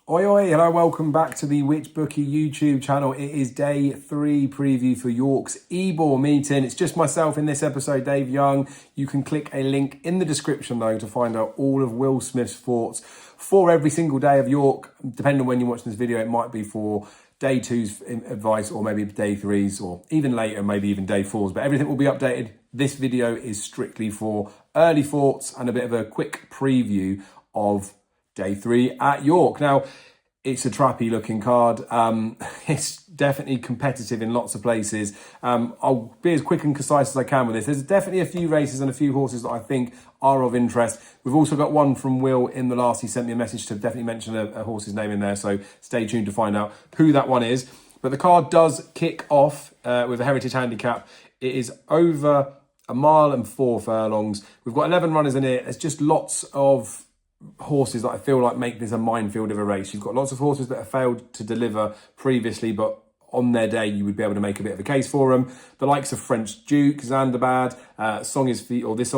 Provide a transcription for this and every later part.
Oi, oi, hello, welcome back to the Which Bookie YouTube channel. It is day 3 preview for York's Ebor meeting. It's just myself in this episode, Dave Young. You can click a link in the description though to find out all of Will Smith's thoughts for every single day of York. Depending on when you're watching this video, it might be for day 2's advice or maybe day 3's or even later, maybe even day 4's. But everything will be updated. This video is strictly for early thoughts and a bit of a quick preview of day 3 at York. Now, it's a trappy looking card. It's definitely competitive in lots of places. I'll be as quick and concise as I can with this. There's definitely a few races and a few horses that I think are of interest. We've also got one from Will in the last. He sent me a message to definitely mention a horse's name in there. So stay tuned to find out who that one is. But the card does kick off with a heritage handicap. It is over 1 mile and 4 furlongs. We've got 11 runners in it. There's just lots of horses that I feel like make this a minefield of a race. You've got lots of horses that have failed to deliver previously, but on their day you would be able to make a bit of a case for them. The likes of French Duke, Zanderbad, This Song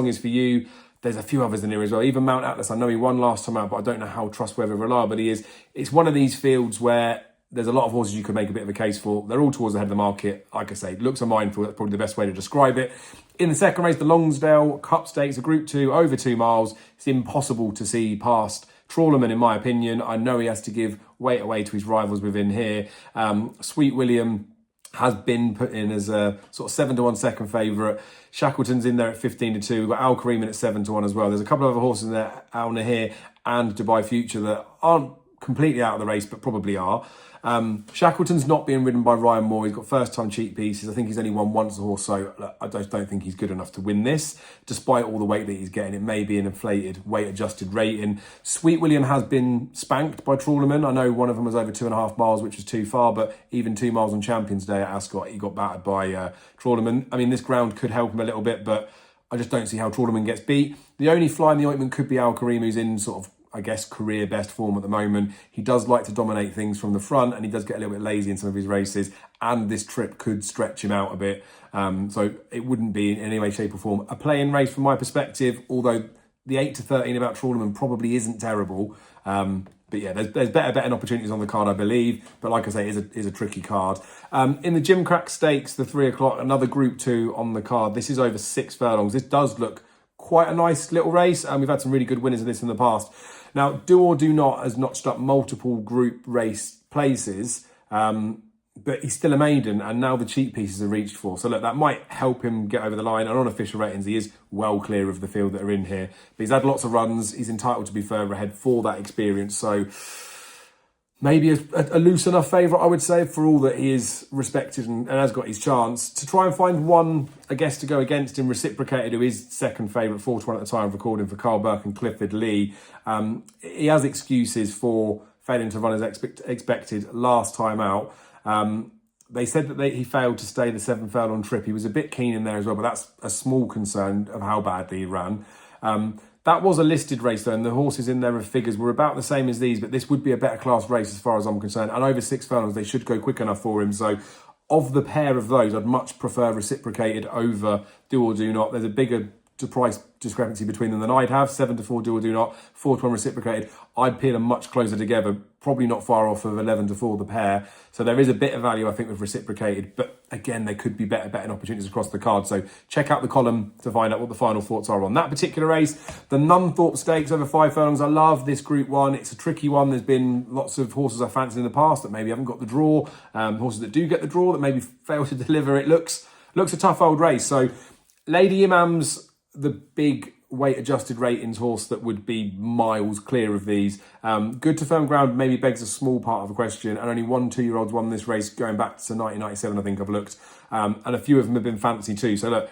Is For You. There's a few others in here as well. Even Mount Atlas, I know he won last time out, but I don't know how trustworthy or reliable he is. It's one of these fields where there's a lot of horses you could make a bit of a case for. They're all towards the head of the market. Like I say, looks a minefield. That's probably the best way to describe it. In the second race, the Longsdale Cup Stakes, a Group 2, over 2 miles. It's impossible to see past Trawlerman, in my opinion. I know he has to give weight away to his rivals within here. Sweet William has been put in as a sort of 7-1 second favourite. Shackleton's in there at 15-2. We've got Al Kareem in at 7-1 as well. There's a couple of other horses in there, Alna here and Dubai Future, that aren't completely out of the race, but probably are. Shackleton's not being ridden by Ryan Moore. He's got first-time cheap pieces. I think he's only won once a horse, so I just don't think he's good enough to win this. Despite all the weight that he's getting, it may be an inflated, weight-adjusted rating. Sweet William has been spanked by Trawlerman. I know one of them was over 2.5 miles, which was too far, but even 2 miles on Champions Day at Ascot, he got battered by Trawlerman. I mean, this ground could help him a little bit, but I just don't see how Trawlerman gets beat. The only fly in the ointment could be Al Kareem, who's in sort of, I guess, career best form at the moment. He does like to dominate things from the front, and he does get a little bit lazy in some of his races, and this trip could stretch him out a bit. So it wouldn't be in any way, shape or form a play-in race from my perspective, although the 8-13 about Trawlerman probably isn't terrible. But yeah, there's better betting opportunities on the card, I believe. But like I say, it is a tricky card. In the Jim Crack Stakes, the 3 o'clock, another Group 2 on the card. This is over 6 furlongs. This does look quite a nice little race, and we've had some really good winners of this in the past. Now, Do or Do Not has notched up multiple group race places, but he's still a maiden, and now the cheap pieces are reached for. So look, that might help him get over the line. And on official ratings, he is well clear of the field that are in here. But he's had lots of runs. He's entitled to be further ahead for that experience. So maybe a loose enough favourite, I would say, for all that he is respected and has got his chance. To try and find one, I guess, to go against him, Reciprocated, who is second favourite, 4-1 at the time of recording for Carl Burke and Clifford Lee. He has excuses for failing to run as expected last time out. They said that he failed to stay the 7 furlong trip. He was a bit keen in there as well, but that's a small concern of how badly he ran. That was a listed race though, and the horses in there of figures were about the same as these, but this would be a better class race as far as I'm concerned. And over 6 furlongs, they should go quick enough for him. So of the pair of those, I'd much prefer Reciprocated over Do or Do Not. There's a bigger price discrepancy between them than I'd have. 7-4 Do or Do Not, 4-1 Reciprocated. I'd peel them much closer together, probably not far off of 11-4 the pair. So there is a bit of value, I think, with Reciprocated, but again, there could be better betting opportunities across the card. So check out the column to find out what the final thoughts are on that particular race. The Nunthorpe Stakes over 5 furlongs. I love this Group 1. It's a tricky one. There's been lots of horses I fancied in the past that maybe haven't got the draw. Horses that do get the draw that maybe fail to deliver. It looks a tough old race. So Lady Imam's the big weight-adjusted ratings horse that would be miles clear of these. Good to Firm Ground maybe begs a small part of the question, and only 1 2-year-olds won this race going back to 1997, I think I've looked. And a few of them have been fancy too. So look,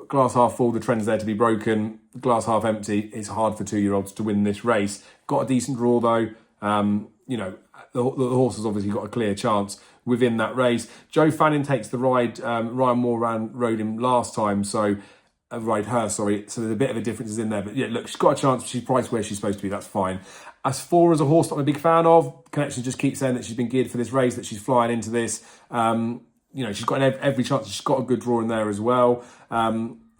glass half full, the trend's there to be broken. Glass half empty, it's hard for 2-year-olds to win this race. Got a decent draw though. You know, the horse has obviously got a clear chance within that race. Joe Fannin takes the ride. Ryan Moore rode him last time, so ride her, sorry. So there's a bit of a difference in there. But yeah, look, she's got a chance. She's priced where she's supposed to be. That's fine. As for as a horse that I'm a big fan of, Connections just keeps saying that she's been geared for this race, that she's flying into this. You know, she's got every chance. She's got a good draw in there as well.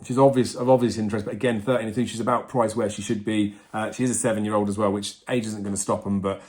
She's of obvious interest, but again, 13-2, she's about priced where she should be. She is a 7-year-old as well, which age isn't going to stop them. But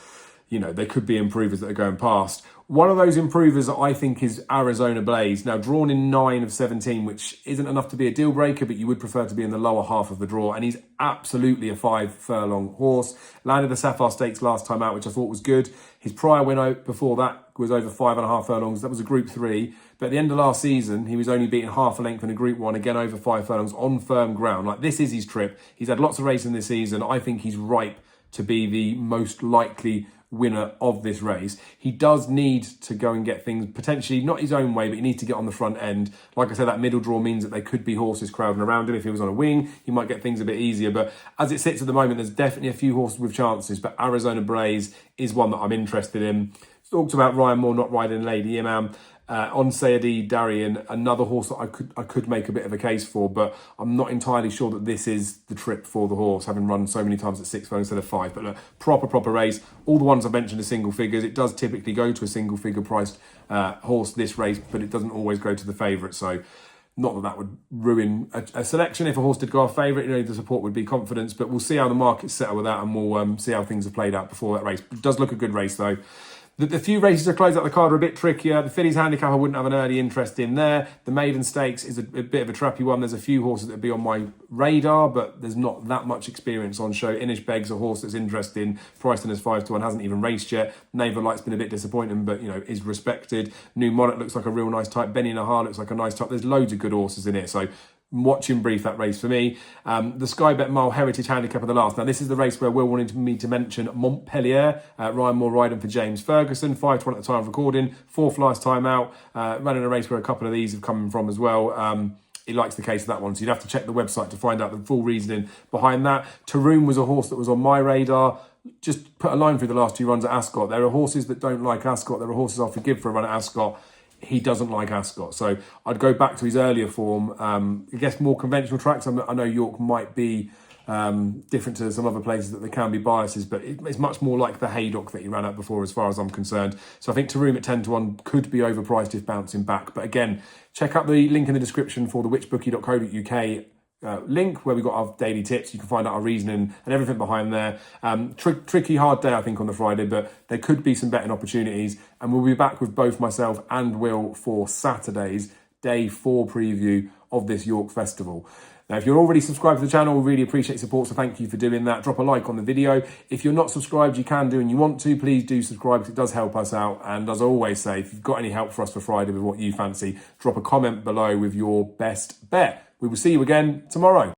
you know, there could be improvers that are going past. One of those improvers that I think is Arizona Blaze. Now, drawn in 9 of 17, which isn't enough to be a deal breaker, but you would prefer to be in the lower half of the draw. And he's absolutely a 5 furlong horse. Landed the Sapphire Stakes last time out, which I thought was good. His prior win before that was over 5.5 furlongs. That was a Group 3. But at the end of last season, he was only beaten half a length in a Group 1, again over 5 furlongs on firm ground. Like, this is his trip. He's had lots of racing this season. I think he's ripe to be the most likely winner of this race. He does need to go and get things potentially not his own way, but he needs to get on the front end. Like I said, that middle draw means that there could be horses crowding around him. If he was on a wing, he might get things a bit easier. But as it sits at the moment, there's definitely a few horses with chances, but Arizona Blaze is one that I'm interested in. Talked about Ryan Moore not riding Lady Imam. On Sayedi Darien, another horse that I could make a bit of a case for, but I'm not entirely sure that this is the trip for the horse, having run so many times at 6 instead of 5. But look, proper race. All the ones I've mentioned are single figures. It does typically go to a single figure priced horse this race, but it doesn't always go to the favourite. So not that would ruin a selection. If a horse did go off favourite, you know, the support would be confidence. But we'll see how the markets settle with that, and we'll see how things have played out before that race. It does look a good race though. The few races that close out the card are a bit trickier. The Fillies Handicap, I wouldn't have an early interest in there. The Maiden Stakes is a bit of a trappy one. There's a few horses that would be on my radar, but there's not that much experience on show. Inish Beg's a horse that's interesting. Priced in as 5-1, hasn't even raced yet. Naval Light's been a bit disappointing, but, you know, is respected. New Monarch looks like a real nice type. Benny Nahar looks like a nice type. There's loads of good horses in it, so watch him brief that race for me. The Sky Bet Mile Heritage Handicap of the last. Now, this is the race where Will wanted me to mention Montpellier. Ryan Moore riding for James Ferguson. 5-1 at the time of recording. 4th last time out. Running a race where a couple of these have come from as well. He likes the case of that one, so you'd have to check the website to find out the full reasoning behind that. Taroom was a horse that was on my radar. Just put a line through the last 2 runs at Ascot. There are horses that don't like Ascot. There are horses I'll forgive for a run at Ascot. He doesn't like Ascot. So I'd go back to his earlier form. I guess more conventional tracks. I know York might be different to some other places that there can be biases, but it's much more like the Haydock that he ran at before as far as I'm concerned. So I think Taroom at 10-1 could be overpriced if bouncing back. But again, check out the link in the description for the whichbookie.co.uk link where we got our daily tips. You can find out our reasoning and everything behind there. Tricky, hard day, I think, on the Friday, but there could be some betting opportunities. And we'll be back with both myself and Will for Saturday's day 4 preview of this York Festival. Now, if you're already subscribed to the channel, we really appreciate support, so thank you for doing that. Drop a like on the video. If you're not subscribed, you can do and you want to, please do subscribe because it does help us out. And as I always say, if you've got any help for us for Friday with what you fancy, drop a comment below with your best bet. We will see you again tomorrow.